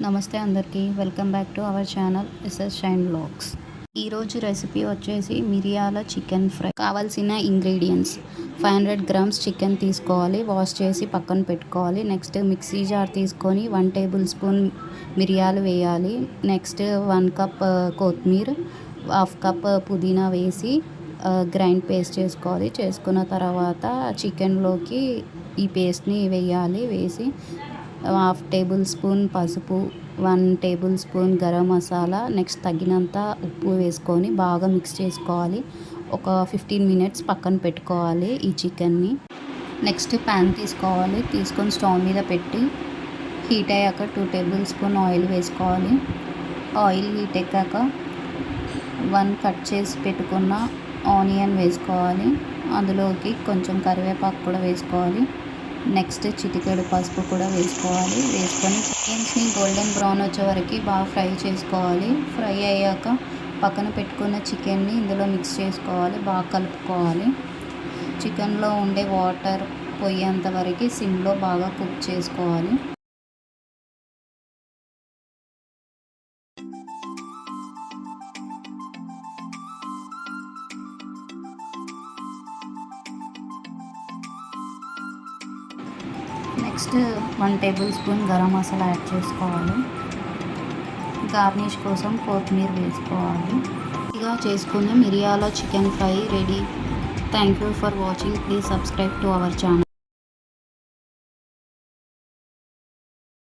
నమస్తే అందరికీ, welcome back to our channel SS shine blogs. ఈరోజు రెసిపీ వచ్చేసి మిరియాల చికెన్ ఫ్రై. కావాల్సిన ఇంగ్రీడియంట్స్ 500 గ్రామ్స్ చికెన్ తీసుకోవాలి, వాష్ చేసి పక్కన పెట్టుకోవాలి. నెక్స్ట్ మిక్సీ జార్ తీసుకొని 1 టేబుల్ స్పూన్ మిరియాలు వేయాలి. నెక్స్ట్ 1 కప్ కొత్తిమీర, 1/2 కప్ పుదీనా వేసి గ్రైండ్ పేస్ట్ చేసుకోవాలి. చేసుకున్న తర్వాత చికెన్లోకి ఈ పేస్ట్ని వేయాలి. వేసి 1/2 టేబుల్ స్పూన్ పసుపు, 1 table spoon garam masala, next తగినంత ఉప్పు వేసుకొని బాగా మిక్స్ చేసుకోవాలి. ఒక 15 మినిట్స్ పక్కన పెట్టుకోవాలి ఈ చికెన్ని. నెక్స్ట్ ప్యాన్ తీసుకోవాలి, తీసుకొని స్టవ్ మీద పెట్టి హీట్ అయ్యాక 2 టేబుల్ స్పూన్ ఆయిల్ వేసుకోవాలి. ఆయిల్ హీట్ ఎక్కాక 1 కట్ చేసి పెట్టుకున్న ఆనియన్ వేసుకోవాలి. అందులోకి కొంచెం కరివేపాకు కూడా వేసుకోవాలి. నెక్స్ట్ చిటికెడు పసుపు కూడా వేసుకోవాలి. వేసుకొని ఆనియన్స్ని గోల్డెన్ బ్రౌన్ వచ్చే వరకు బాగా ఫ్రై చేసుకోవాలి. ఫ్రై అయ్యాక పక్కన పెట్టుకున్న చికెన్ని ఇందులో మిక్స్ చేసుకోవాలి, బాగా కలుపుకోవాలి. చికెన్లో ఉండే వాటర్ పోయేంత వరకు సిమ్లో బాగా కుక్ చేసుకోవాలి. Next 1 table spoon garam masala add చేసుకోవాలి. గార్నిష్ కోసం కొత్తిమీర వేసుకోవాలి. ఇలా చేసుకుని మిరియాల chicken fry ready. Thank you for watching. Please subscribe to our channel.